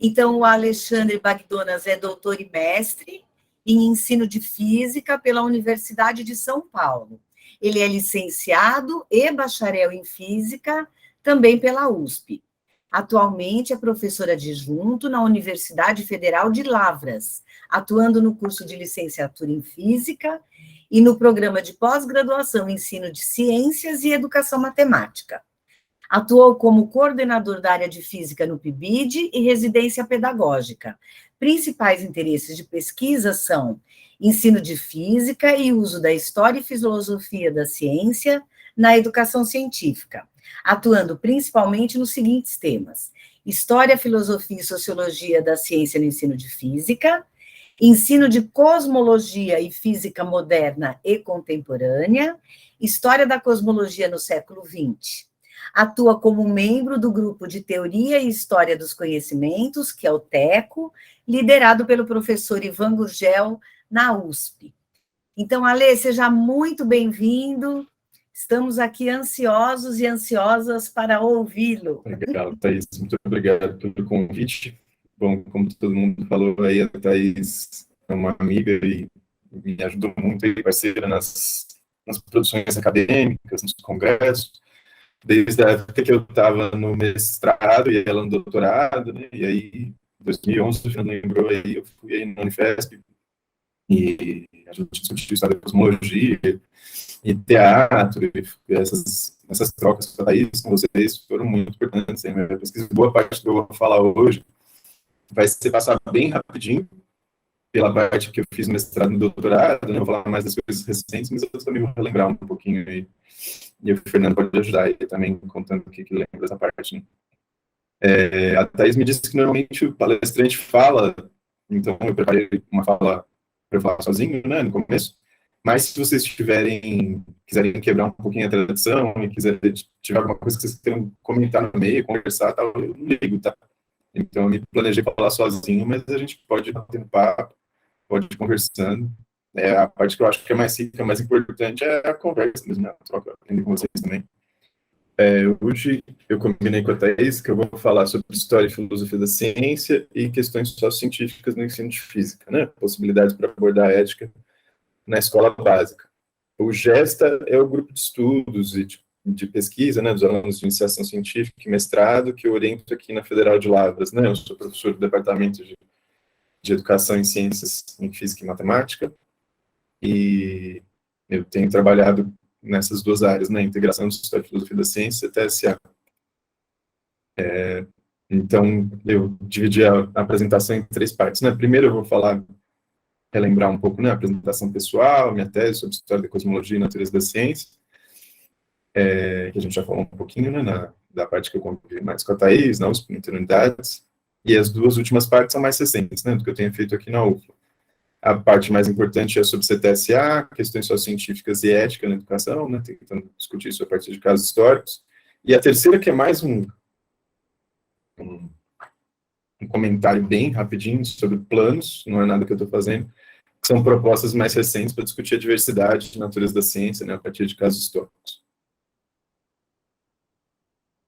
Então, o Alexandre Bagdonas é doutor e mestre em ensino de física pela Universidade de São Paulo. Ele é licenciado e bacharel em física também pela USP. Atualmente é professor adjunto na Universidade Federal de Lavras, atuando no curso de licenciatura em física e no programa de pós-graduação em ensino de ciências e educação matemática. Atuou como coordenador da área de física no PIBID e residência pedagógica. Principais interesses de pesquisa são ensino de física e uso da história e filosofia da ciência na educação científica, atuando principalmente nos seguintes temas: história, filosofia e sociologia da ciência no ensino de física, ensino de cosmologia e física moderna e contemporânea, história da cosmologia no século XX. Atua como membro do grupo de Teoria e História dos Conhecimentos, que é o TECO, liderado pelo professor Ivan Gurgel, na USP. Então, Alê, seja muito bem-vindo. Estamos aqui ansiosos e ansiosas para ouvi-lo. Legal, Thaís, muito obrigado pelo convite. Bom, como todo mundo falou aí, a Thaís é uma amiga e me ajudou muito, e parceira nas produções acadêmicas, nos congressos, desde a época que eu estava no mestrado e ela no doutorado, né? E aí, em 2011, você não lembrou, aí eu fui aí na Unifesp e a gente discutiu história da cosmologia e teatro, e essas trocas com a Thaís, com vocês, foram muito importantes. A minha pesquisa, boa parte do que eu vou falar hoje vai ser passar bem rapidinho pela parte que eu fiz mestrado e doutorado, né? Eu vou falar mais das coisas recentes, mas eu também vou relembrar um pouquinho aí. E o Fernando pode ajudar aí também, contando o que lembra dessa parte, né? A Thaís me disse que normalmente o palestrante fala, então eu preparei uma fala para eu falar sozinho, né, no começo, mas se vocês quiserem quebrar um pouquinho a tradição e tiver alguma coisa que vocês queiram comentar no meio, conversar, tal, eu não ligo, tá? Então eu me planejei para falar sozinho, mas a gente pode bater um papo, pode ir conversando. A parte que eu acho que é mais rica, mais importante é a conversa mesmo, né? A troca, aprender com vocês também. Hoje eu combinei com a Thaís que eu vou falar sobre história e filosofia da ciência e questões sociocientíficas no ensino de física, né? Possibilidades para abordar a ética na escola básica. O GESTA é o grupo de estudos e de pesquisa, né, dos alunos de iniciação científica e mestrado, que eu oriento aqui na Federal de Lavras, né? Eu sou professor do Departamento de Educação em Ciências em Física e Matemática, e eu tenho trabalhado nessas duas áreas, né, integração de história e filosofia da ciência e TSA. Então, eu dividi a apresentação em três partes, né? Primeiro eu vou relembrar um pouco, né, a apresentação pessoal, minha tese sobre história da cosmologia e natureza da ciência, que a gente já falou um pouquinho, né, da parte que eu convivi mais com a Thaís, na USP, Unidades, e as duas últimas partes são mais recentes, né, do que eu tenho feito aqui na UFLA. A parte mais importante é sobre CTSA, questões sociocientíficas e ética na educação, né, tentando discutir isso a partir de casos históricos. E a terceira, que é mais um comentário bem rapidinho sobre planos, não é nada que eu estou fazendo, que são propostas mais recentes para discutir a diversidade de natureza da ciência, né, a partir de casos históricos.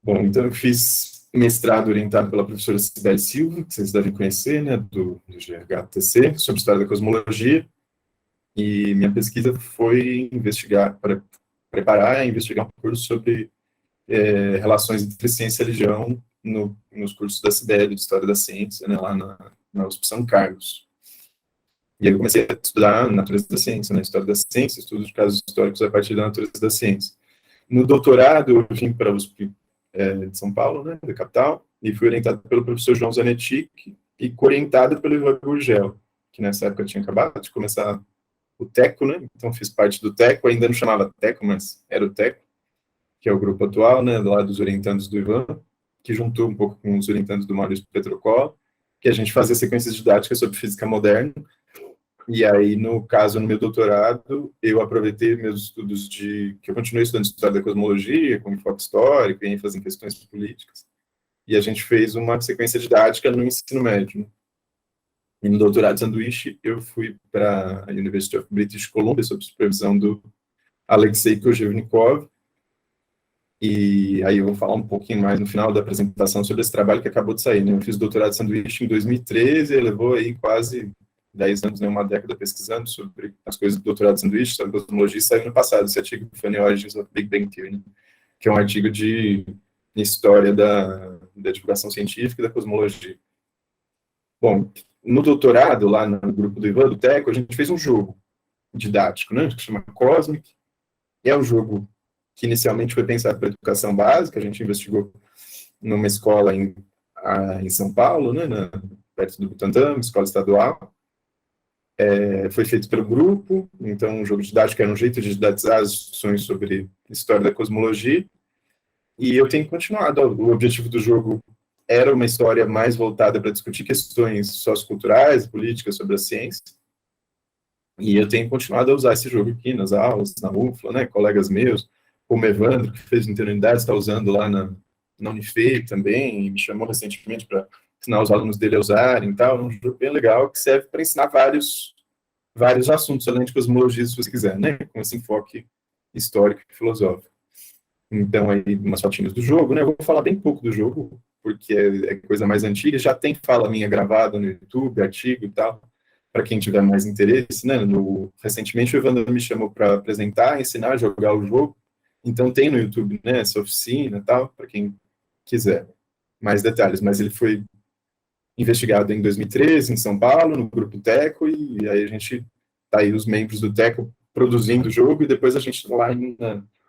Bom, então eu fiz mestrado orientado pela professora Cibele Silva, que vocês devem conhecer, né, do GHTC, sobre história da cosmologia, e minha pesquisa foi preparar e investigar um curso sobre relações entre ciência e religião nos cursos da Cibele, de História da Ciência, né, lá na USP São Carlos. E aí eu comecei a estudar a natureza da ciência, né, história da ciência, estudo de casos históricos a partir da natureza da ciência. No doutorado, eu vim para a USP de São Paulo, né, da capital, e fui orientado pelo professor João Zanetti e co-orientado pelo Ivan Gurgel, que nessa época tinha acabado de começar o TECO, né, então fiz parte do TECO, ainda não chamava TECO, mas era o TECO, que é o grupo atual, né, lá dos orientandos do Ivan, que juntou um pouco com os orientandos do Maurício Petrocolo, que a gente fazia sequências didáticas sobre física moderna. E aí, no caso, no meu doutorado, eu aproveitei meus estudos que eu continuei estudando história da cosmologia, com enfoque histórico, e ênfase em questões políticas, e a gente fez uma sequência didática no ensino médio. E no doutorado de sanduíche, eu fui para a University of British Columbia, sob supervisão do Alexei Kojevnikov, E aí eu vou falar um pouquinho mais no final da apresentação sobre esse trabalho que acabou de sair, né? Eu fiz doutorado de sanduíche em 2013 e levou aí quase 10 anos, né, uma década pesquisando sobre as coisas do doutorado de sanduíche, sobre cosmologia, e saiu no passado esse artigo que foi The Origins of Big Bang Theory, né? Que é um artigo de história da divulgação científica e da cosmologia. Bom, no doutorado, lá no grupo do Ivan, do Teco, a gente fez um jogo didático, né, que chama Cosmic. É um jogo que inicialmente foi pensado para educação básica, a gente investigou numa escola em São Paulo, né, perto do Butantã, escola estadual. Foi feito pelo grupo, então um jogo didático era um jeito de didatizar as discussões sobre história da cosmologia, e eu tenho continuado. O objetivo do jogo era uma história mais voltada para discutir questões socioculturais, políticas sobre a ciência, e eu tenho continuado a usar esse jogo aqui nas aulas, na UFLA, né, colegas meus, como Evandro, que fez Interunidades, está usando lá na Unifei também, e me chamou recentemente para ensinar os alunos dele a usarem e tal. É um jogo bem legal que serve para ensinar vários assuntos, além de cosmologia, se você quiser, né, com esse enfoque histórico e filosófico. Então, aí, umas fotinhas do jogo, né, eu vou falar bem pouco do jogo, porque é coisa mais antiga, já tem fala minha gravada no YouTube, artigo e tal, para quem tiver mais interesse, né, recentemente o Evandro me chamou para apresentar, ensinar a jogar o jogo, então tem no YouTube, né, essa oficina e tal, para quem quiser mais detalhes, mas ele foi investigado em 2013, em São Paulo, no Grupo Teco, e aí a gente tá aí os membros do Teco produzindo o jogo, e depois a gente lá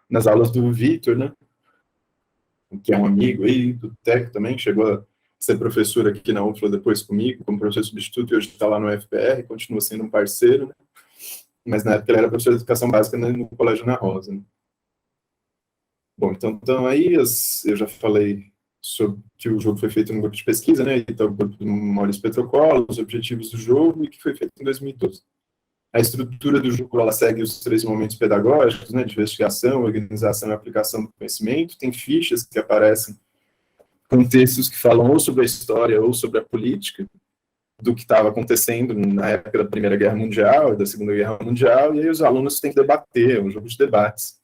nas aulas do Vitor, né, que é um amigo aí do Teco também, chegou a ser professor aqui na UFLA depois comigo, como professor substituto, e hoje está lá no FPR, continua sendo um parceiro, né, mas na época ele era professor de educação básica no Colégio Ana Rosa, né. Bom, então aí eu já falei sobre que o jogo foi feito no grupo de pesquisa, né, então o grupo do Maurício Petrocolo, os objetivos do jogo, e que foi feito em 2012. A estrutura do jogo, ela segue os 3 momentos pedagógicos, né, de investigação, organização e aplicação do conhecimento. Tem fichas que aparecem com textos que falam ou sobre a história ou sobre a política do que estava acontecendo na época da Primeira Guerra Mundial e da Segunda Guerra Mundial, e aí os alunos têm que debater, é um jogo de debates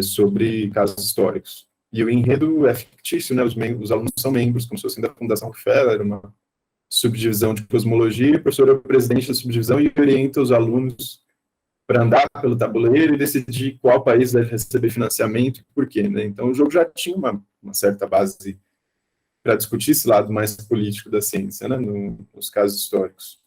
sobre casos históricos. E o enredo é fictício, né? Os alunos são membros, como se fossem da Fundação Rockefeller, uma subdivisão de cosmologia, o professor é o presidente da subdivisão e orienta os alunos para andar pelo tabuleiro e decidir qual país deve receber financiamento e por quê, né? Então o jogo já tinha uma certa base para discutir esse lado mais político da ciência, né? Nos casos históricos.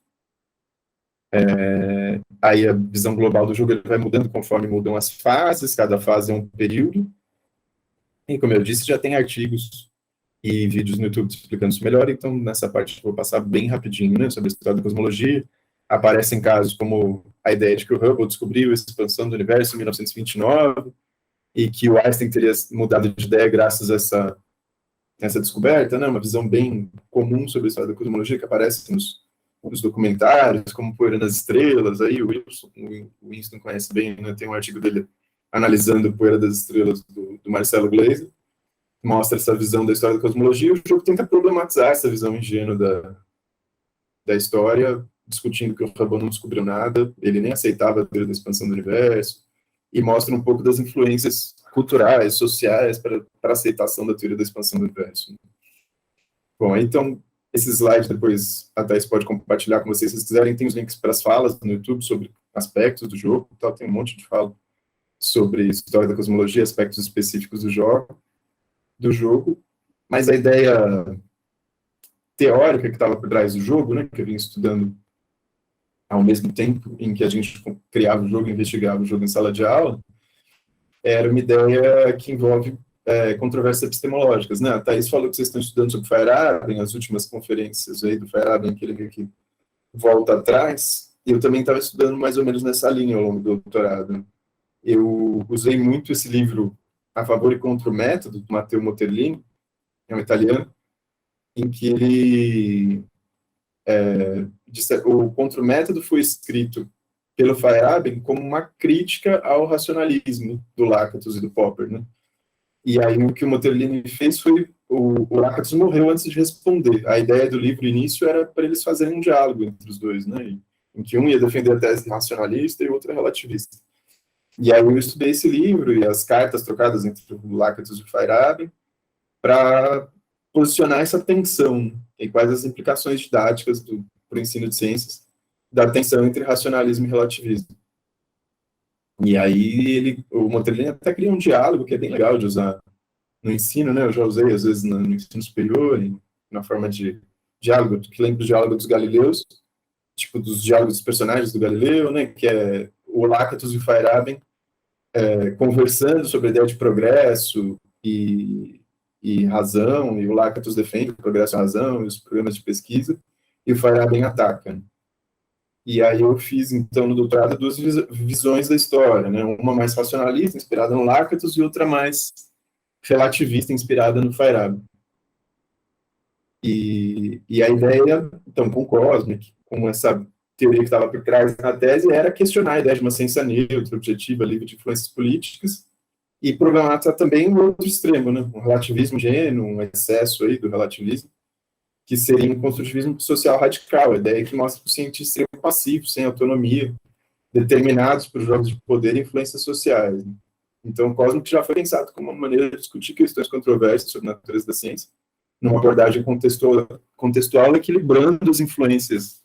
Aí a visão global do jogo ele vai mudando conforme mudam as fases, cada fase é um período. E, como eu disse, já tem artigos e vídeos no YouTube explicando isso melhor, então nessa parte eu vou passar bem rapidinho, né, sobre a história da cosmologia. Aparecem casos como a ideia de que o Hubble descobriu a expansão do universo em 1929 e que o Einstein teria mudado de ideia graças a essa descoberta, né, uma visão bem comum sobre a história da cosmologia que aparece nos documentários, como Poeira das Estrelas. Aí o Winston conhece bem, né, tem um artigo dele analisando Poeira das Estrelas do Marcelo Gleiser, mostra essa visão da história da cosmologia, e o jogo tenta problematizar essa visão ingênua da história, discutindo que o Hubble não descobriu nada, ele nem aceitava a teoria da expansão do universo, e mostra um pouco das influências culturais, sociais, para a aceitação da teoria da expansão do universo. Bom, então, esse slide depois a Thais pode compartilhar com vocês, se vocês quiserem, tem os links para as falas no YouTube sobre aspectos do jogo, tal, tem um monte de fala sobre história da cosmologia, aspectos específicos do jogo, mas a ideia teórica que estava por trás do jogo, né, que eu vim estudando ao mesmo tempo em que a gente criava o jogo, investigava o jogo em sala de aula, era uma ideia que envolve controvérsias epistemológicas, né? A Thais falou que vocês estão estudando sobre Feyerabend, as últimas conferências aí do Feyerabend, que ele veio aqui volta atrás, e eu também estava estudando mais ou menos nessa linha ao longo do doutorado. Eu usei muito esse livro A Favor e Contra o Método, do Matteo Motellini, é um italiano, em que ele o Contra o Método foi escrito pelo Feyerabend como uma crítica ao racionalismo do Lakatos e do Popper, né? E aí o que o Motellini fez foi o Lakatos morreu antes de responder. A ideia do livro início era para eles fazerem um diálogo entre os dois, né? Em que um ia defender a tese racionalista e o outro relativista. E aí eu estudei esse livro e as cartas trocadas entre o Lakatos e o Feyerabend para posicionar essa tensão e quais as implicações didáticas para o ensino de ciências da tensão entre racionalismo e relativismo. E aí o Montelini até cria um diálogo que é bem legal de usar no ensino, né? Eu já usei às vezes no ensino superior, na forma de diálogo, que lembra do diálogo dos Galileus, tipo dos diálogos dos personagens do Galileu, né? Que é o Lakatos e o Feyerabend conversando sobre a ideia de progresso e razão, e o Lakatos defende o progresso e a razão, e os programas de pesquisa, e o Feyerabend ataca. E aí eu fiz, então, no doutorado, duas visões da história, né? Uma mais racionalista, inspirada no Lakatos, e outra mais relativista, inspirada no Feyerabend. E a ideia, então, com o Cosmic, com essa teoria que estava por trás da tese, era questionar a ideia de uma ciência neutra, objetiva, livre de influências políticas, e problematizar também o outro extremo, né? Um relativismo ingênuo, um excesso aí do relativismo, que seria um construtivismo social radical, a ideia que mostra que os cientistas seriam passivos, sem autonomia, determinados por jogos de poder e influências sociais. Né? Então, o Cosmic já foi pensado como uma maneira de discutir questões controversas sobre a natureza da ciência, numa abordagem contextual equilibrando as influências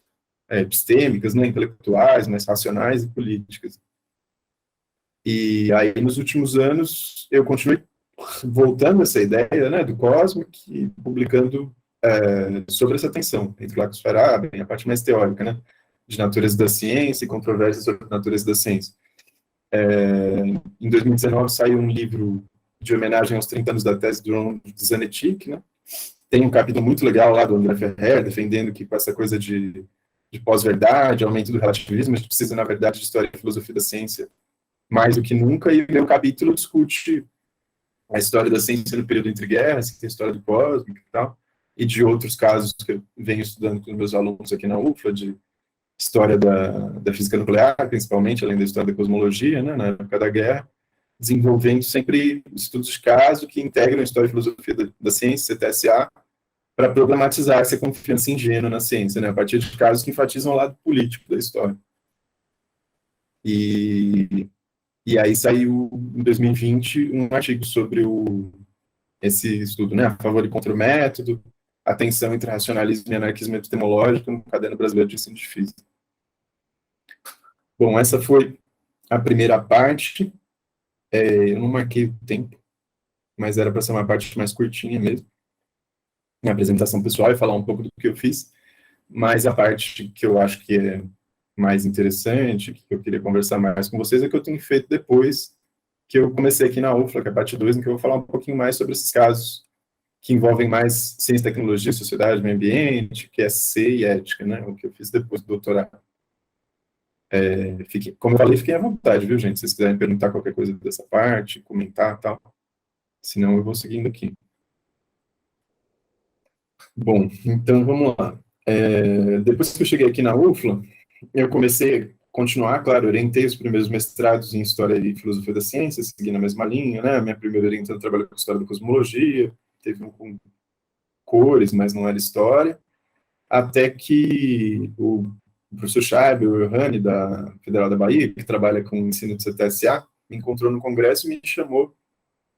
epistêmicas, né, intelectuais, mais racionais e políticas. E aí, nos últimos anos, eu continuei voltando a essa ideia, né, do Cosmic e publicando sobre essa tensão entre Lakatos e Feyerabend, a parte mais teórica, né, de natureza da ciência e controvérsias sobre a natureza da ciência. Em 2019 saiu um livro de homenagem aos 30 anos da tese do Zanetti, né? Tem um capítulo muito legal lá do André Ferrer, defendendo que com essa coisa de pós-verdade, aumento do relativismo, a gente precisa, na verdade, de história e filosofia da ciência mais do que nunca, e o meu capítulo discute a história da ciência no período entre guerras, que tem a história do Cosmic e tal, e de outros casos que eu venho estudando com meus alunos aqui na UFLA, de história da física nuclear, principalmente, além da história da cosmologia, né, na época da guerra, desenvolvendo sempre estudos de caso que integram a história e filosofia da ciência, CTSA, para problematizar essa confiança ingênua na ciência, né, a partir de casos que enfatizam o lado político da história. E aí saiu, em 2020, um artigo sobre esse estudo, né, a favor e contra o método, a tensão entre racionalismo e anarquismo epistemológico no Caderno Brasileiro de Ensino de Física. Bom, essa foi a primeira parte. Eu não marquei o tempo, mas era para ser uma parte mais curtinha mesmo, minha apresentação pessoal e falar um pouco do que eu fiz, mas a parte que eu acho que é mais interessante, que eu queria conversar mais com vocês, é que eu tenho feito depois que eu comecei aqui na UFLA, que é a parte 2, em que eu vou falar um pouquinho mais sobre esses casos que envolvem mais ciência, tecnologia, sociedade, meio ambiente, que é C e ética, né, o que eu fiz depois do doutorado. Como eu falei, fiquem à vontade, viu, gente? Se vocês quiserem perguntar qualquer coisa dessa parte, comentar e tal. Senão eu vou seguindo aqui. Bom, então vamos lá. Depois que eu cheguei aqui na UFLA, eu comecei a continuar, claro, orientei os primeiros mestrados em História e Filosofia da Ciência, seguindo a mesma linha, né? A minha primeira orientanda trabalhou com História da Cosmologia, teve um com cores, mas não era História, até que o professor Scheib, o Rani, da Federal da Bahia, que trabalha com ensino de CTSA, me encontrou no congresso e me chamou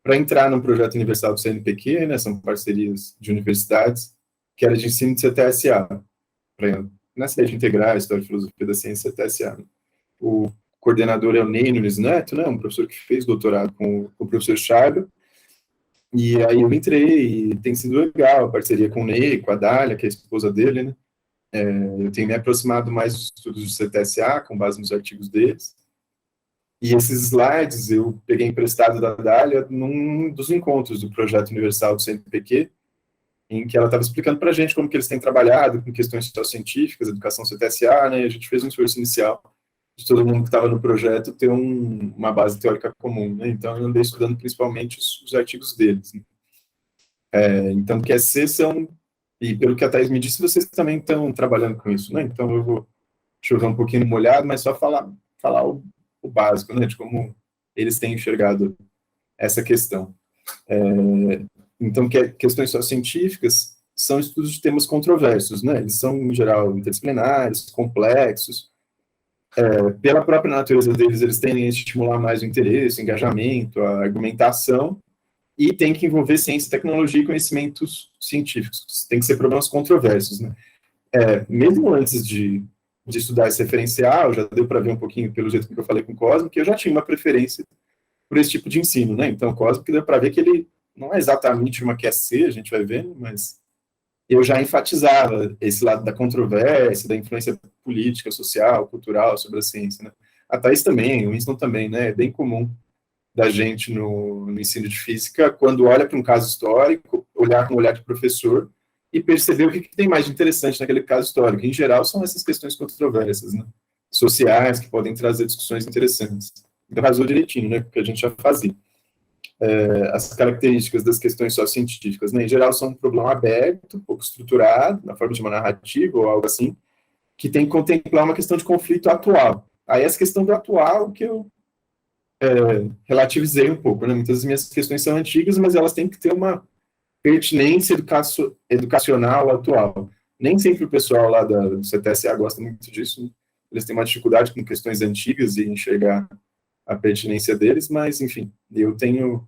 para entrar no projeto universal do CNPq, né, são parcerias de universidades, que era de ensino de CTSA, nessa ideia de integrar a História e Filosofia da Ciência CTSA. O coordenador é o Ney Nunes Neto, né, um professor que fez doutorado com o professor Scheib, e aí eu entrei, e tem sido legal, a parceria com o Ney, com a Dália, que é a esposa dele, né, eu tenho me aproximado mais dos estudos do CTSA, com base nos artigos deles, e esses slides eu peguei emprestado da Dália num dos encontros do Projeto Universal do CNPq, em que ela estava explicando para a gente como que eles têm trabalhado com questões científicas, educação CTSA, né, e a gente fez um esforço inicial de todo mundo que estava no projeto ter uma base teórica comum, né, então eu andei estudando principalmente os artigos deles. Né. Então, que são, e pelo que a Thais me disse, vocês também estão trabalhando com isso, né, então eu vou chover um pouquinho no molhado, mas só falar o básico, né, de como eles têm enxergado essa questão. Então, questões sociocientíficas são estudos de temas controversos, né, eles são, em geral, interdisciplinares, complexos, pela própria natureza deles, eles tendem a estimular mais o interesse, o engajamento, a argumentação, e tem que envolver ciência, tecnologia e conhecimentos científicos. Tem que ser problemas controversos, né? Mesmo antes de estudar esse referencial, já deu para ver um pouquinho pelo jeito que eu falei com o Cosmo, que eu já tinha uma preferência por esse tipo de ensino, né? Então, o Cosmo, que deu para ver que ele não é exatamente uma QSC, a gente vai ver, mas eu já enfatizava esse lado da controvérsia, da influência política, social, cultural sobre a ciência, né? A Thaís também, o Winston também, né? É bem comum da gente no ensino de física, quando olha para um caso histórico, olhar com o olhar de professor e perceber o que tem mais de interessante naquele caso histórico. Em geral, são essas questões controversas, né? Sociais, que podem trazer discussões interessantes. Então, razão direitinho, né? Porque a gente já fazia. As características das questões sociocientíficas, né? Em geral, são um problema aberto, pouco estruturado, na forma de uma narrativa ou algo assim, que tem que contemplar uma questão de conflito atual. Aí, essa questão do atual que eu relativizei um pouco, né? Muitas das minhas questões são antigas, mas elas têm que ter uma pertinência educacional atual. Nem sempre o pessoal lá do CTSA gosta muito disso, né? Eles têm uma dificuldade com questões antigas e enxergar a pertinência deles, mas, enfim, eu tenho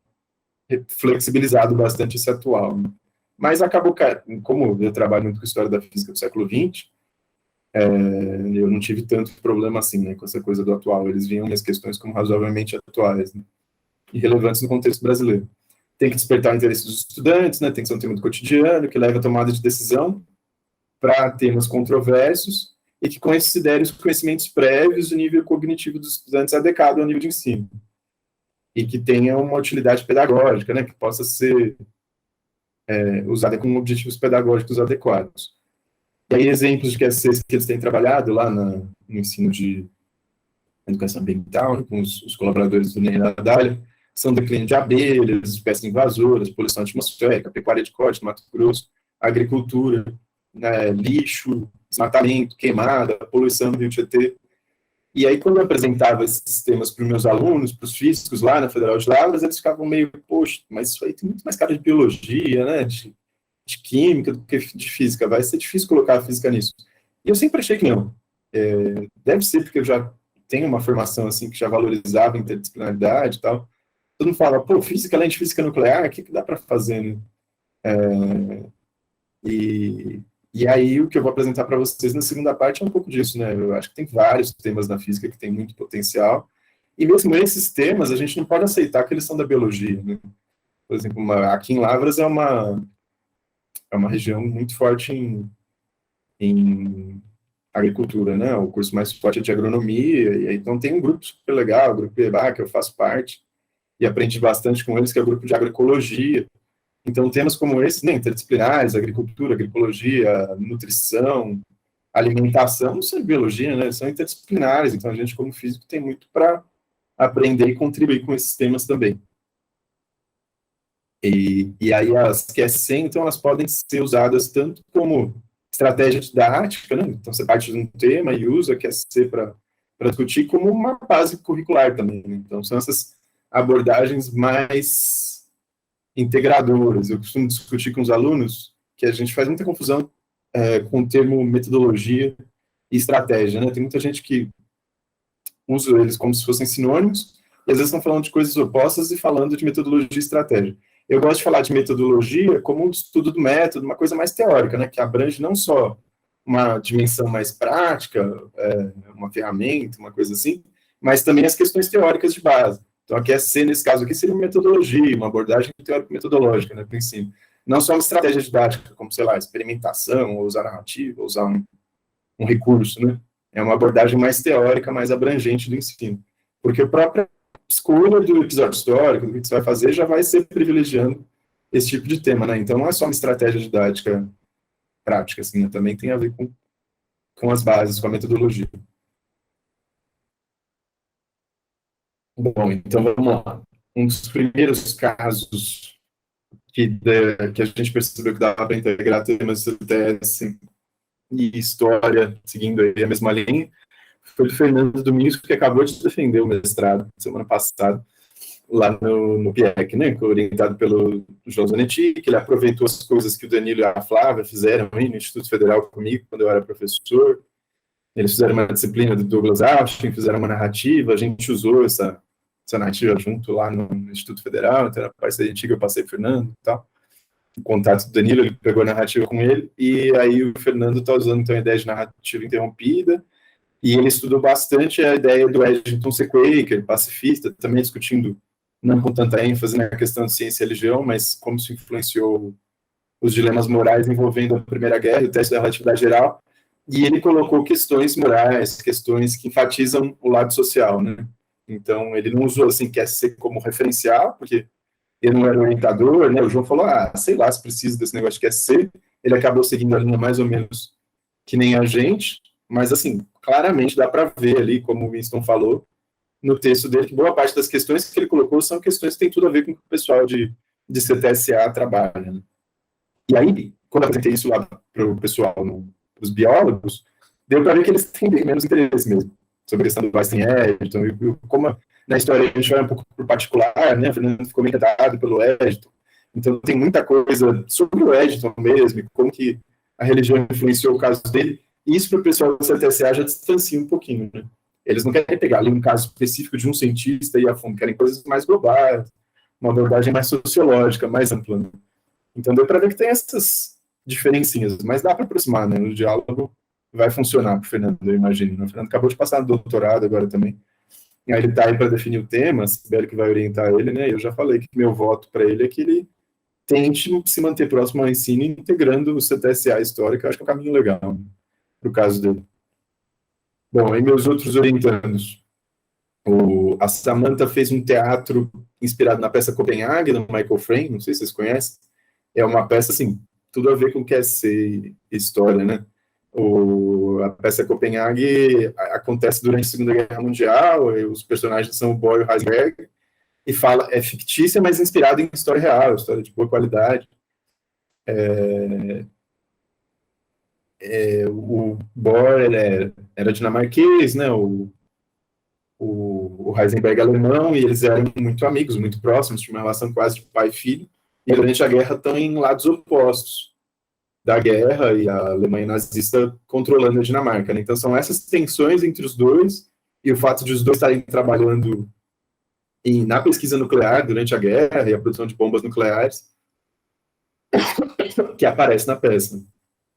flexibilizado bastante esse atual, né? Mas acabou, como eu trabalho muito com história da física do século XX, eu não tive tanto problema assim, né, com essa coisa do atual. Eles viam minhas questões como razoavelmente atuais, né, e relevantes no contexto brasileiro. Tem que despertar o interesse dos estudantes, né, tem que ser um tema do cotidiano, que leva a tomada de decisão para temas controversos e que considere os conhecimentos prévios e o nível cognitivo dos estudantes adequado ao nível de ensino. E que tenha uma utilidade pedagógica, né, que possa ser usada com objetivos pedagógicos adequados. E aí, exemplos de QSCs que eles têm trabalhado lá no ensino de educação ambiental, com os colaboradores do NEM da Dália, são declínio de abelhas, espécies invasoras, poluição atmosférica, pecuária de corte no Mato Grosso, agricultura, lixo, desmatamento, queimada, poluição do Rio Tietê. E aí, quando eu apresentava esses temas para os meus alunos, para os físicos lá na Federal de Lavras, eles ficavam meio, poxa, mas isso aí tem muito mais cara de biologia, né, de química do que de física, vai ser difícil colocar a física nisso. E eu sempre achei que não. Deve ser porque eu já tenho uma formação assim que já valorizava a interdisciplinaridade e tal. Todo mundo fala, pô, física além de física nuclear, o que dá para fazer, né? E aí o que eu vou apresentar para vocês na segunda parte é um pouco disso, né? Eu acho que tem vários temas na física que tem muito potencial, e mesmo esses temas a gente não pode aceitar que eles são da biologia, né? Por exemplo, aqui em Lavras é uma região muito forte em agricultura, né? O curso mais forte é de agronomia, e aí, então tem um grupo super legal, o grupo EBA, que eu faço parte, e aprendi bastante com eles, que é o grupo de agroecologia. Então, temas como esse, né, interdisciplinares, agricultura, agroecologia, nutrição, alimentação, não são biologia, né? São interdisciplinares, então a gente, como físico, tem muito para aprender e contribuir com esses temas também. E aí as QSC, então, elas podem ser usadas tanto como estratégia didática, né? Então você parte de um tema e usa a QSC para discutir, como uma base curricular também, né? Então são essas abordagens mais integradoras. Eu costumo discutir com os alunos que a gente faz muita confusão com o termo metodologia e estratégia, né? Tem muita gente que usa eles como se fossem sinônimos, e às vezes estão falando de coisas opostas e falando de metodologia e estratégia. Eu gosto de falar de metodologia como um estudo do método, uma coisa mais teórica, né, que abrange não só uma dimensão mais prática, uma ferramenta, uma coisa assim, mas também as questões teóricas de base. Então, a QSC, nesse caso aqui, seria uma metodologia, uma abordagem teórico-metodológica, né, princípio. Não só uma estratégia didática, como, sei lá, experimentação, ou usar narrativa, ou usar um recurso, né? É uma abordagem mais teórica, mais abrangente do ensino. Porque a própria escolha do episódio histórico, do que você vai fazer, já vai ser privilegiando esse tipo de tema, né? Então, não é só uma estratégia didática prática, assim, né? Também tem a ver com as bases, com a metodologia. Bom, então vamos lá. Um dos primeiros casos que a gente percebeu que dava para integrar temas de CTS e história, seguindo aí a mesma linha, foi do Fernando Domingos, que acabou de defender o mestrado semana passada, lá no PIEC, né, orientado pelo João Zanetti, que ele aproveitou as coisas que o Danilo e a Flávia fizeram aí no Instituto Federal comigo, quando eu era professor, Eles fizeram uma disciplina do Douglas Austin, fizeram uma narrativa, a gente usou essa narrativa junto lá no Instituto Federal, então era parceria antiga, eu passei pro Fernando e tal. O contato do Danilo, ele pegou a narrativa com ele, e aí o Fernando está usando então a ideia de narrativa interrompida, e ele estudou bastante a ideia do Eddington Sequeira, que é pacifista, também discutindo, não com tanta ênfase na questão de ciência e religião, mas como isso influenciou os dilemas morais envolvendo a Primeira Guerra e o teste da relatividade geral, e ele colocou questões morais, questões que enfatizam o lado social, né? Então, ele não usou, assim, quer ser como referencial, porque ele não era orientador, né? O João falou, sei lá, se precisa desse negócio de quer ser. Ele acabou seguindo a linha mais ou menos que nem a gente, mas, assim, claramente dá para ver ali, como o Winston falou, no texto dele, que boa parte das questões que ele colocou são questões que têm tudo a ver com o que o pessoal de CTSA trabalha, né? E aí, quando eu apresentei isso lá para o pessoal, para os biólogos, deu para ver que eles têm bem menos interesse mesmo sobre a questão do Einstein-Eddington, e como na história a gente vai um pouco por particular, né? O Fernando ficou meio dado pelo Eddington, então tem muita coisa sobre o Eddington mesmo, e como que a religião influenciou o caso dele, e isso para o pessoal do CTSA já distancia um pouquinho, né? Eles não querem pegar ali um caso específico de um cientista e a fundo, querem coisas mais globais, uma abordagem mais sociológica, mais ampla, né? Então deu para ver que tem essas diferencinhas, mas dá para aproximar, né? O diálogo vai funcionar para o Fernando, eu imagino. O Fernando acabou de passar no doutorado agora também. E aí ele está aí para definir o tema, Sibeli que vai orientar ele, né? Eu já falei que meu voto para ele é que ele tente se manter próximo ao ensino, integrando o CTSA histórico, eu acho que é um caminho legal, né, para o caso dele. Bom, aí meus outros orientandos. A Samantha fez um teatro inspirado na peça Copenhague, do Michael Frayn, não sei se vocês conhecem. É uma peça, assim, tudo a ver com o que é ser história, né? A peça Copenhague acontece durante a Segunda Guerra Mundial, os personagens são o Boy e o Heisenberg, e é fictícia, mas inspirada em história real, história de boa qualidade. O Bohr era dinamarquês, né? O Heisenberg alemão, e eles eram muito amigos, muito próximos, tinham uma relação quase de pai e filho, e durante a guerra estão em lados opostos da guerra, e a Alemanha nazista controlando a Dinamarca, né? Então são essas tensões entre os dois, e o fato de os dois estarem trabalhando na pesquisa nuclear durante a guerra, e a produção de bombas nucleares, que aparece na peça.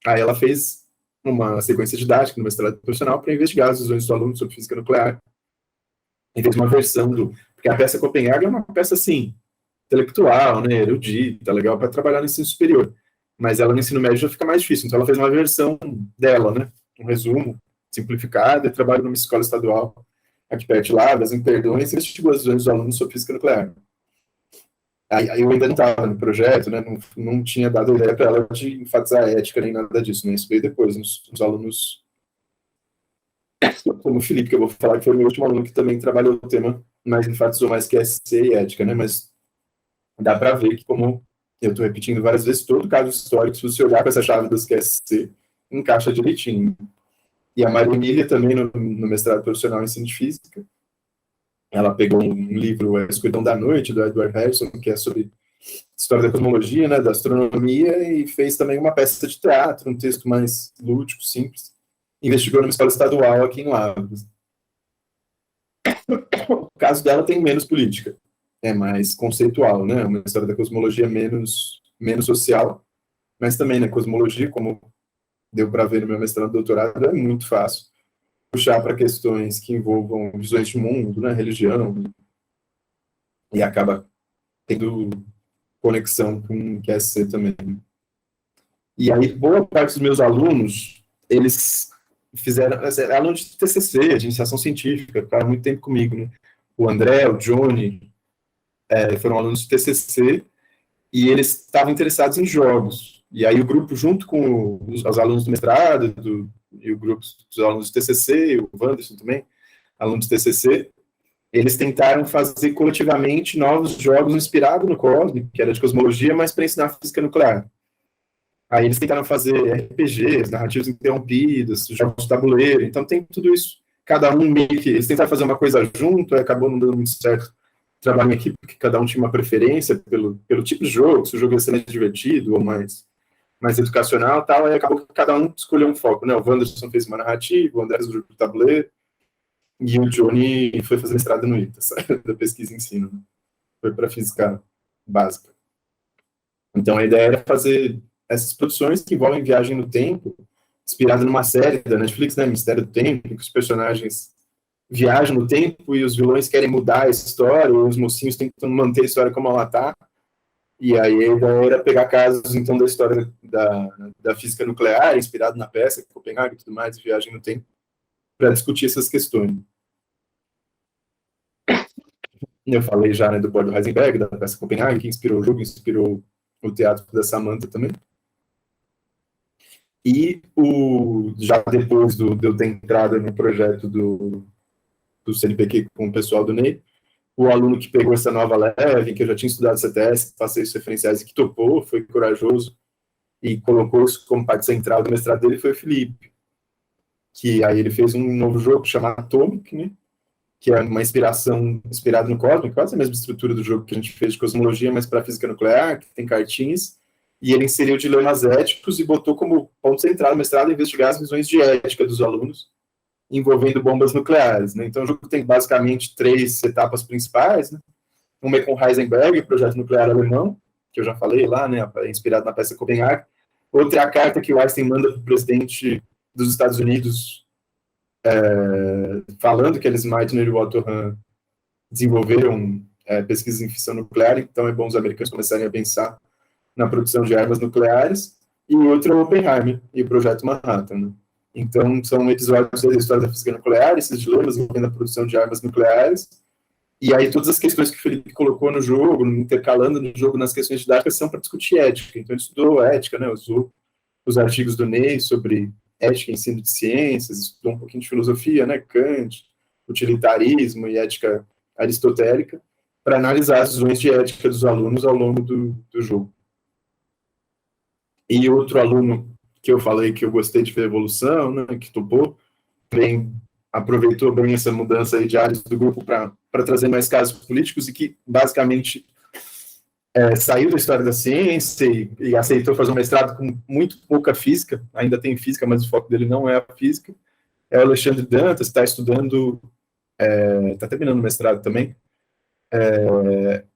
Aí ela fez uma sequência didática no mestrado profissional para investigar as visões dos alunos sobre física nuclear, e fez uma versão porque a peça Copenhague é uma peça, assim, intelectual, né, erudita, legal para trabalhar no ensino superior, mas ela no ensino médio já fica mais difícil, então ela fez uma versão dela, né, um resumo simplificado, e trabalha numa escola estadual aqui perto de Lavras, em Perdões, e investigou as visões dos alunos sobre física nuclear. Aí eu ainda não estava no projeto, né, não tinha dado ideia para ela de enfatizar a ética nem nada disso, né, isso veio depois, nos alunos como o Felipe, que eu vou falar que foi o meu último aluno que também trabalhou o tema, mas enfatizou mais que SC e ética, né? Mas dá para ver que, como eu estou repetindo várias vezes, todo caso histórico, se você olhar para essa chave dos QSC, encaixa direitinho. E a Maria Emília também, no mestrado profissional em ensino de física, ela pegou um livro, A Escuridão da Noite, do Edward Harrison, que é sobre história da cosmologia, né, da astronomia, e fez também uma peça de teatro, um texto mais lúdico, simples. Investigou numa escola estadual aqui em Lavras. O caso dela tem menos política, é mais conceitual, né? Uma história da cosmologia menos social, mas também na cosmologia, como deu para ver no meu mestrado e doutorado, é muito fácil puxar para questões que envolvam visões de mundo, né, religião, e acaba tendo conexão com o QSC também. E aí, boa parte dos meus alunos, eles fizeram, alunos de TCC, de iniciação científica, ficaram muito tempo comigo, né? O André, o Johnny, foram alunos de TCC, e eles estavam interessados em jogos. E aí o grupo, junto com os alunos do mestrado, e o grupo dos alunos de TCC, o Wanderson também, aluno de TCC, eles tentaram fazer coletivamente novos jogos inspirados no Cosmic, que era de cosmologia, mas para ensinar física nuclear. Aí eles tentaram fazer RPGs, narrativas interrompidas, jogos de tabuleiro, então tem tudo isso. Cada um meio que... Eles tentaram fazer uma coisa junto, acabou não dando muito certo o trabalho em equipe, porque cada um tinha uma preferência pelo tipo de jogo, se o jogo ia ser mais divertido ou mais mais educacional e tal, aí acabou que cada um escolheu um foco, né? O Wanderson fez uma narrativa, o André o jogo do tabuleiro, e o Johnny foi fazer mestrado no ITA, sabe? Da pesquisa e ensino, né? Foi para física básica. Então a ideia era fazer essas produções que envolvem viagem no tempo, inspirada numa série da Netflix, né? Mistério do Tempo, que os personagens viajam no tempo e os vilões querem mudar a história, e os mocinhos tentam manter a história como ela está. E aí a ideia era pegar casos, então, da história da física nuclear, inspirado na peça, Copenhague e tudo mais, viagem no tempo, para discutir essas questões. Eu falei já, né, do Bordo Heisenberg, da peça Copenhague, que inspirou o jogo, inspirou o teatro da Samantha também. E já depois de eu ter entrado no projeto do CNPq com o pessoal do NEI, o aluno que pegou essa nova leve, que eu já tinha estudado CTS, passei os referenciais e que topou, foi corajoso e colocou isso como parte central do mestrado dele, foi o Felipe. Que aí ele fez um novo jogo chamado Atomic, né? Que é uma inspiração inspirada no Cosmic, quase a mesma estrutura do jogo que a gente fez de cosmologia, mas para física nuclear, que tem cartinhas, e ele inseriu dilemas éticos e botou como ponto central do mestrado investigar as visões de ética dos alunos envolvendo bombas nucleares, né? Então o jogo tem basicamente 3 etapas principais, né? Uma é com Heisenberg, o projeto nuclear alemão, que eu já falei lá, né, inspirado na peça Copenhague. Outra é a carta que o Einstein manda para o presidente dos Estados Unidos, falando que eles, Meitner e o Otto Hahn, desenvolveram pesquisas em fissão nuclear, então é bom os americanos começarem a pensar na produção de armas nucleares. E o outro é o Oppenheimer e o projeto Manhattan, né? Então, são episódios da história da física nuclear, esses dilemas envolvendo a produção de armas nucleares, e aí todas as questões que o Felipe colocou no jogo, intercalando no jogo nas questões didáticas, são para discutir ética. Então, ele estudou ética, né, usou os artigos do Ney sobre ética e ensino de ciências, estudou um pouquinho de filosofia, né, Kant, utilitarismo e ética aristotélica, para analisar as visões de ética dos alunos ao longo do jogo. E outro aluno que eu falei que eu gostei de ver a evolução, né, que topou, aproveitou bem essa mudança aí de áreas do grupo para trazer mais casos políticos e que, basicamente, saiu da história da ciência e aceitou fazer um mestrado com muito pouca física, ainda tem física, mas o foco dele não é a física. É o Alexandre Dantas, está estudando, está terminando o mestrado também,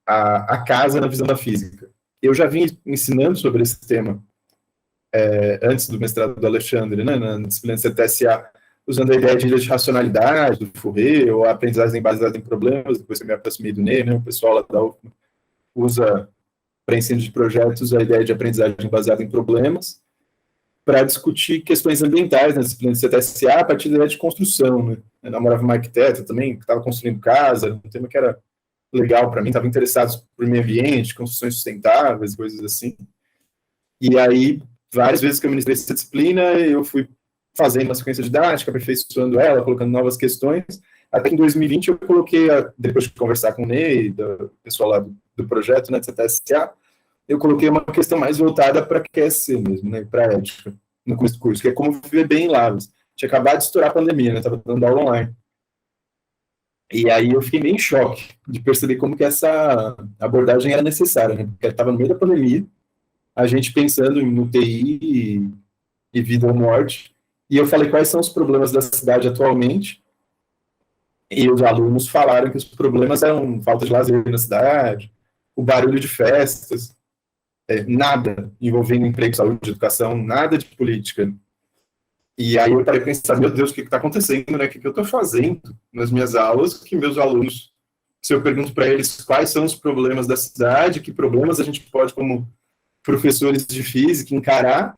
a casa na visão da física. Eu já vim ensinando sobre esse tema antes do mestrado do Alexandre, né, na disciplina de CTSA, usando a ideia de ilha de racionalidade, do Fourier, ou a aprendizagem baseada em problemas, depois que eu me aproximei do NEI, né, o pessoal lá da UFMA usa, para ensino de projetos, a ideia de aprendizagem baseada em problemas, para discutir questões ambientais na disciplina de CTSA, a partir da ideia de construção, né. Eu namorava uma arquiteta também, que estava construindo casa, um tema que era legal para mim, estava interessado por meio ambiente, construções sustentáveis, coisas assim. E aí, várias vezes que eu ministrei essa disciplina, eu fui fazendo uma sequência didática, aperfeiçoando ela, colocando novas questões, até que em 2020 eu coloquei, depois de conversar com o Ney, do pessoal lá do projeto, né, de CTSA, eu coloquei uma questão mais voltada para QSC mesmo, né, para ética, no começo do curso, que é como viver bem em Lavras. Tinha acabado de estourar a pandemia, né, estava dando aula online. E aí eu fiquei meio em choque de perceber como que essa abordagem era necessária, né, porque estava no meio da pandemia, a gente pensando em UTI e vida ou morte, e eu falei quais são os problemas da cidade atualmente, e os alunos falaram que os problemas eram falta de lazer na cidade, o barulho de festas, nada envolvendo emprego, saúde, educação, nada de política. E aí eu parei pensar, meu Deus, o que está acontecendo, né? O que eu estou fazendo nas minhas aulas, que meus alunos, se eu pergunto para eles quais são os problemas da cidade, que problemas a gente pode, como professores de física, encarar,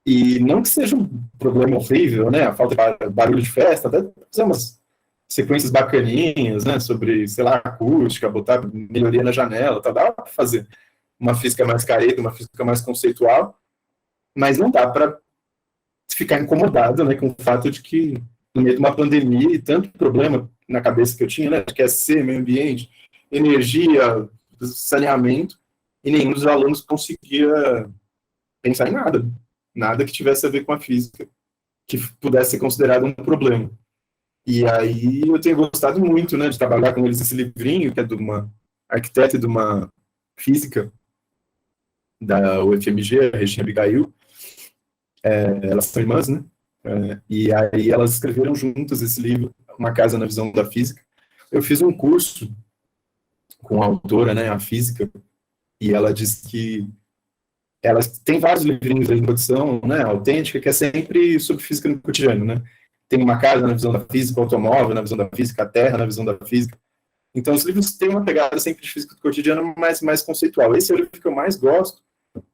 e não que seja um problema horrível, né, a falta de barulho de festa, até fazer umas sequências bacaninhas, né, sobre, sei lá, acústica, botar melhoria na janela, tá, dá para fazer uma física mais careta, uma física mais conceitual, mas não dá para ficar incomodado, né, com o fato de que, no meio de uma pandemia, e tanto problema na cabeça que eu tinha, né, de QSC, meio ambiente, energia, saneamento, e nenhum dos alunos conseguia pensar em nada que tivesse a ver com a física, que pudesse ser considerado um problema. E aí eu tenho gostado muito, né, de trabalhar com eles nesse livrinho, que é de uma arquiteta e de uma física, da UFMG, a Regina Abigail, elas são irmãs, né? E aí elas escreveram juntas esse livro, Uma Casa na Visão da Física. Eu fiz um curso com a autora, né, a física, e ela disse que ela tem vários livrinhos de introdução, né, autêntica, que é sempre sobre física no cotidiano, né? Tem Uma Casa na Visão da Física, o Automóvel na Visão da Física, a Terra na Visão da Física. Então, os livros têm uma pegada sempre de física do cotidiano, mas mais conceitual. Esse é o livro que eu mais gosto,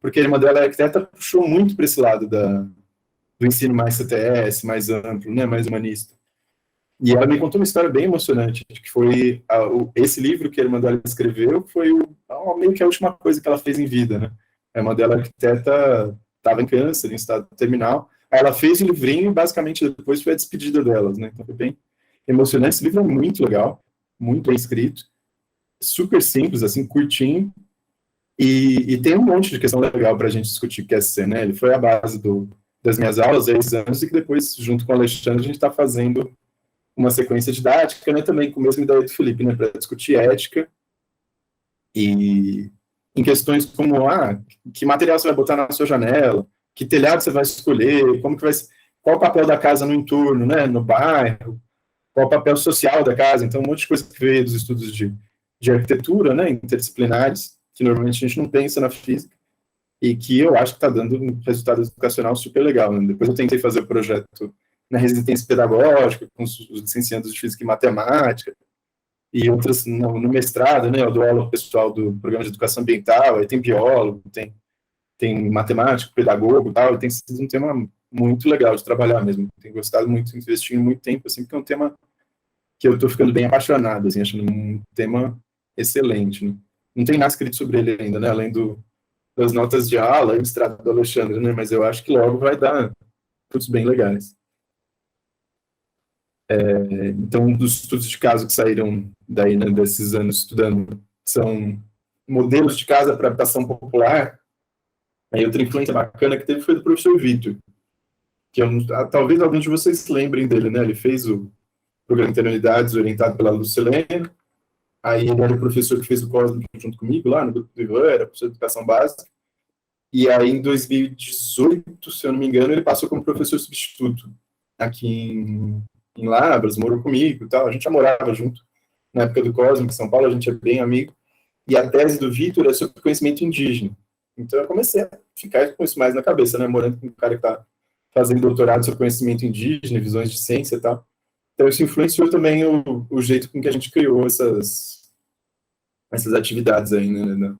porque a irmã dela é arquiteta, puxou muito para esse lado do ensino mais CTS, mais amplo, né, mais humanista. E ela me contou uma história bem emocionante, que foi esse livro que a irmã dela escreveu, foi meio que a última coisa que ela fez em vida, né? A irmã dela, arquiteta, estava em câncer, em estado terminal. Aí ela fez o livrinho e basicamente depois foi a despedida delas, né? Então foi bem emocionante. Esse livro é muito legal, muito bem escrito, super simples, assim, curtinho, e tem um monte de questão legal para a gente discutir que é ser, né? Ele foi a base das minhas aulas há esses anos e que depois, junto com o Alexandre, a gente está fazendo uma sequência didática, né, também com a mesma ideia do Felipe, né, para discutir ética e em questões como, que material você vai botar na sua janela, que telhado você vai escolher, qual o papel da casa no entorno, né, no bairro, qual o papel social da casa, então um monte de coisa que veio dos estudos de arquitetura, né, interdisciplinares, que normalmente a gente não pensa na física, e que eu acho que está dando um resultado educacional super legal, né? Depois eu tentei fazer o projeto na residência pedagógica, com os licenciandos de Física e Matemática, e outras no mestrado, né, eu dou aula pessoal do programa de educação ambiental, aí tem biólogo, tem matemático, pedagogo e tal, e tem sido um tema muito legal de trabalhar mesmo, tenho gostado muito, investindo muito tempo, assim, porque é um tema que eu estou ficando bem apaixonado, assim, achando um tema excelente, né? Não tem nada escrito sobre ele ainda, né, além das notas de aula e do extrato do Alexandre, né, mas eu acho que logo vai dar frutos bem legais. Então, dos estudos de caso que saíram daí, né, desses anos estudando, são modelos de casa para habitação popular. Aí outra influência bacana que teve foi do professor Vitor, que talvez alguns de vocês lembrem dele, né? Ele fez o programa Interunidades orientado pela Lucilene, aí ele era o professor que fez o Cosmo junto comigo, lá no grupo do Ivan, era professor de educação básica, e aí em 2018, se eu não me engano, ele passou como professor substituto aqui em Lavras, morou comigo e tal, a gente já morava junto na época do Cosmo, em São Paulo, a gente é bem amigo, e a tese do Vitor é sobre conhecimento indígena. Então eu comecei a ficar com isso mais na cabeça, né, morando com um cara que está fazendo doutorado sobre conhecimento indígena, visões de ciência e tal. Então isso influenciou também o jeito com que a gente criou essas atividades aí, né,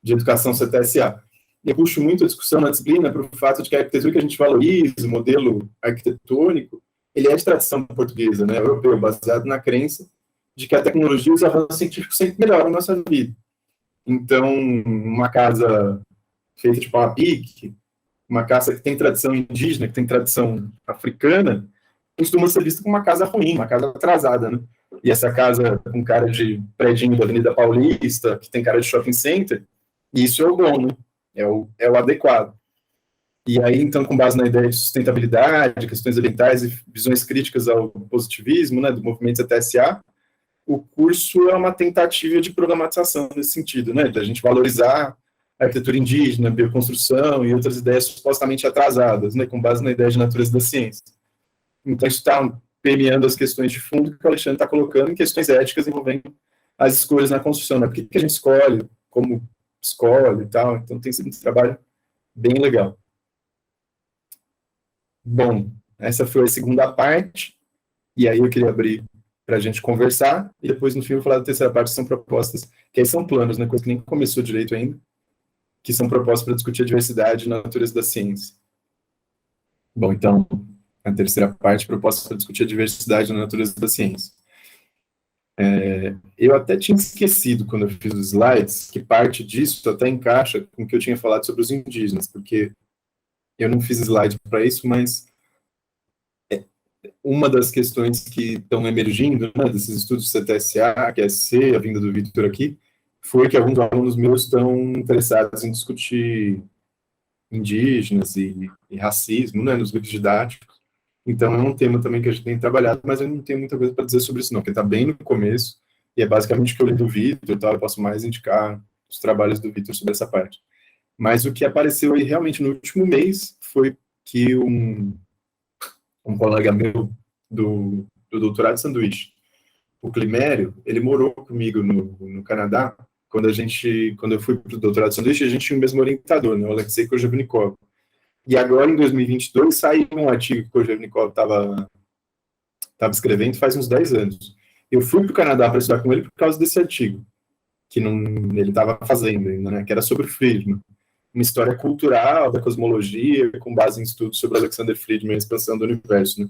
de educação CTSA. E eu puxo muito a discussão na disciplina para o fato de que a arquitetura que a gente valoriza, o modelo arquitetônico, ele é de tradição portuguesa, né, europeu, baseado na crença de que a tecnologia e os avanços científicos sempre melhoram a nossa vida. Então, uma casa feita de pau a pique, uma casa que tem tradição indígena, que tem tradição africana, costuma ser vista como uma casa ruim, uma casa atrasada, né? E essa casa com cara de predinho da Avenida Paulista, que tem cara de shopping center, isso é o bom, né? É o adequado. E aí, então, com base na ideia de sustentabilidade, questões ambientais e visões críticas ao positivismo, né, do movimento CTSA, o curso é uma tentativa de programatização nesse sentido, né, da gente valorizar a arquitetura indígena, a bioconstrução e outras ideias supostamente atrasadas, né, com base na ideia de natureza da ciência. Então, isso está permeando as questões de fundo que o Alexandre está colocando em questões éticas envolvendo as escolhas na construção, né, por que a gente escolhe, como escolhe e tal. Então, tem sido um trabalho bem legal. Bom, essa foi a segunda parte, e aí eu queria abrir para a gente conversar, e depois, no fim, eu vou falar da terceira parte, que são propostas, que aí são planos, né, coisa que nem começou direito ainda, que são propostas para discutir a diversidade na natureza da ciência. Bom, então, a terceira parte, propostas para discutir a diversidade na natureza da ciência. Eu até tinha esquecido, quando eu fiz os slides, que parte disso até encaixa com o que eu tinha falado sobre os indígenas, porque eu não fiz slide para isso, mas uma das questões que estão emergindo, né, desses estudos CTSA, QSC, a vinda do Vitor aqui, foi que alguns alunos meus estão interessados em discutir indígenas e racismo, né, nos livros didáticos. Então é um tema também que a gente tem trabalhado, mas eu não tenho muita coisa para dizer sobre isso não, porque está bem no começo, e é basicamente o que eu li do Vitor, tá? Eu posso mais indicar os trabalhos do Vitor sobre essa parte. Mas o que apareceu aí realmente no último mês foi que um colega meu do doutorado de sanduíche, o Climério, ele morou comigo no Canadá. Quando eu fui para o doutorado de sanduíche, a gente tinha o mesmo orientador, né, o Alexei Kojevnikov. E agora, em 2022, saiu um artigo que o Kojevnikov estava escrevendo faz uns 10 anos. Eu fui para o Canadá para estudar com ele por causa desse artigo, que não, ele estava fazendo ainda, né, que era sobre Friedman. Uma história cultural da cosmologia, com base em estudos sobre Alexander Friedman e a expansão do universo. Né?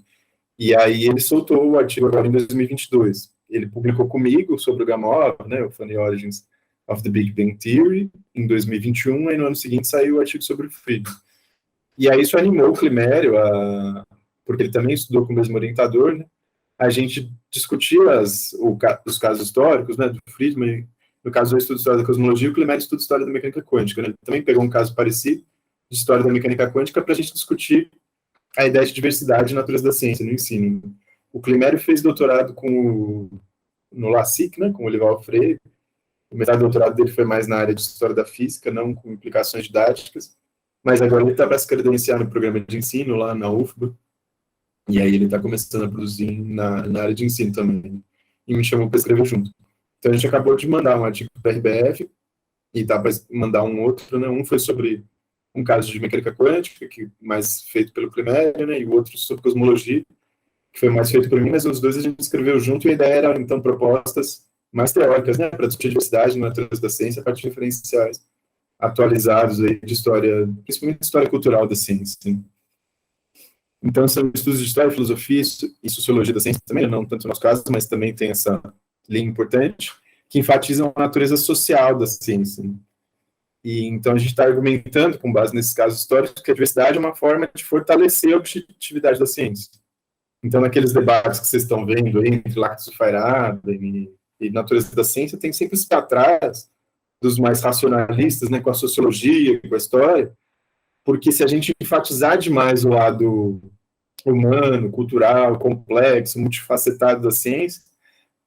E aí ele soltou o artigo agora em 2022. Ele publicou comigo sobre o Gamow, né, o Funny Origins of the Big Bang Theory, em 2021, e no ano seguinte saiu o artigo sobre o Friedman. E aí isso animou o Climério, porque ele também estudou com o mesmo orientador, né, a gente discutia os casos históricos, né, do Friedman. No caso do estudo de história da cosmologia, o Climério estuda história da mecânica quântica. Né? Ele também pegou um caso parecido de história da mecânica quântica para a gente discutir a ideia de diversidade e natureza da ciência no ensino. O Climério fez doutorado no LASIK, né, com o Olival Freire. O metade do doutorado dele foi mais na área de história da física, não com implicações didáticas. Mas agora ele está para se credenciar no programa de ensino lá na UFBA. E aí ele está começando a produzir na área de ensino também. E me chamou para escrever junto. Então a gente acabou de mandar um artigo para a RBF e tá para mandar um outro, né? Um foi sobre um caso de mecânica quântica, que mais feito pelo Climério, né? E o outro sobre cosmologia, que foi mais feito por mim, mas os dois a gente escreveu junto e a ideia era, então, propostas mais teóricas, né? Para discutir diversidade na natureza da ciência a partir de referenciais atualizados aí de história, principalmente história cultural da ciência. Né? Então, são estudos de história, filosofia e sociologia da ciência também, não tanto no nosso caso, mas também tem essa linha importante, que enfatizam a natureza social da ciência. Né? E então a gente está argumentando, com base nesses casos históricos, que a diversidade é uma forma de fortalecer a objetividade da ciência. Então, naqueles debates que vocês estão vendo aí, entre Lactus e Feyerabend e natureza da ciência, tem sempre esse atrás dos mais racionalistas, né, com a sociologia, com a história, porque se a gente enfatizar demais o lado humano, cultural, complexo, multifacetado da ciência,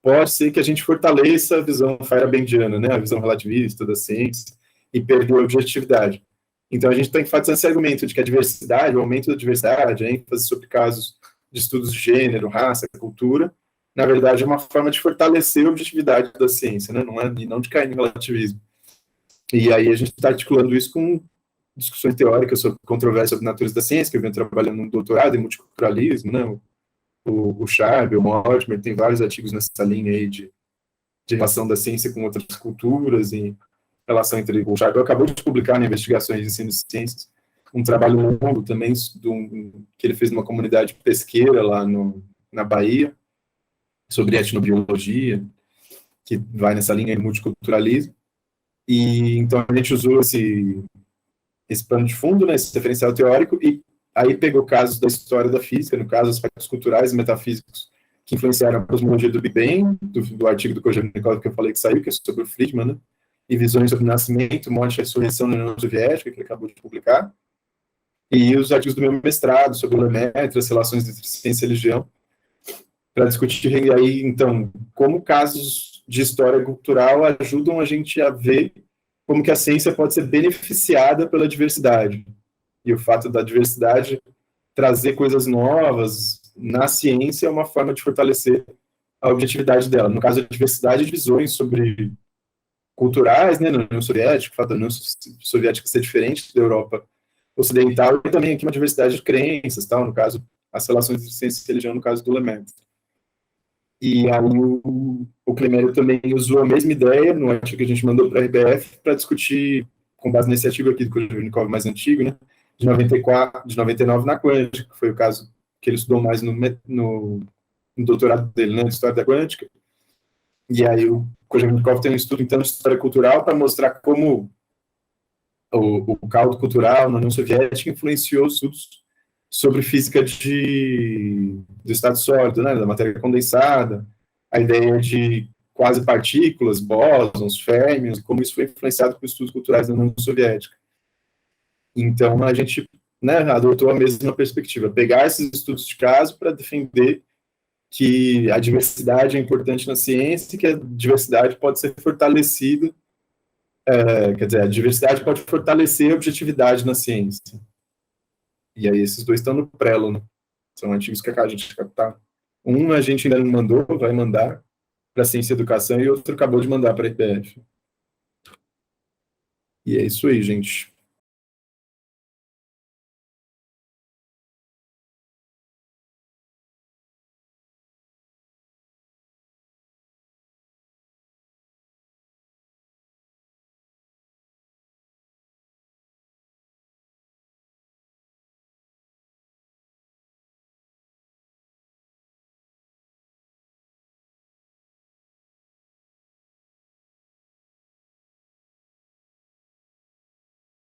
pode ser que a gente fortaleça a visão feyerabendiana, né, a visão relativista da ciência, e perder a objetividade. Então, a gente está enfatizando esse argumento de que a diversidade, o aumento da diversidade, a ênfase sobre casos de estudos de gênero, raça, cultura, na verdade, é uma forma de fortalecer a objetividade da ciência, né, não de cair no relativismo. E aí a gente está articulando isso com discussões teóricas sobre controvérsia sobre a natureza da ciência, que eu venho trabalhando no doutorado em multiculturalismo, né, o Sharp, o Mortimer, tem vários artigos nessa linha aí de relação da ciência com outras culturas e relação entre o Sharp. Acabou de publicar na Investigações de Ensino de Ciências um trabalho longo também que ele fez numa comunidade pesqueira lá na Bahia sobre etnobiologia, que vai nessa linha de multiculturalismo. E então a gente usou esse pano de fundo, né, esse referencial teórico, e aí pegou casos da história da física, no caso, aspectos culturais e metafísicos que influenciaram a cosmologia do Big Bang, do artigo do Kojevnikov que eu falei que saiu, que é sobre o Friedman, né, e visões sobre o nascimento, morte e ressurreição na União Soviética, que ele acabou de publicar, e os artigos do meu mestrado sobre o Lemaitre, as relações entre ciência e religião, para discutir aí, então, como casos de história cultural ajudam a gente a ver como que a ciência pode ser beneficiada pela diversidade. E o fato da diversidade trazer coisas novas na ciência é uma forma de fortalecer a objetividade dela. No caso, a diversidade de visões sobre culturais, né, na União Soviética, o fato da União Soviética ser diferente da Europa Ocidental, e também aqui uma diversidade de crenças, tal, no caso, as relações entre ciência e religião, no caso do Lemaitre. E aí o Climério também usou a mesma ideia no artigo que a gente mandou para a RBF para discutir, com base nesse artigo aqui do Kojevnikov mais antigo, né, de 99 na quântica, que foi o caso que ele estudou mais no doutorado dele, né, de história da quântica. E aí o Kojevnikov tem um estudo, então, de história cultural para mostrar como o caldo cultural na União Soviética influenciou os estudos sobre física do estado sólido, né, da matéria condensada, a ideia de quase partículas, bósons, férmions, como isso foi influenciado por estudos culturais da União Soviética. Então, a gente, né, adotou a mesma perspectiva, pegar esses estudos de caso para defender que a diversidade é importante na ciência e que a diversidade pode ser fortalecida Quer dizer, a diversidade pode fortalecer a objetividade na ciência. E aí esses dois estão no prelo, né? São artigos que a gente captar. Um a gente ainda não mandou, vai mandar para Ciência e Educação, e outro acabou de mandar para a IPF. E é isso aí, gente.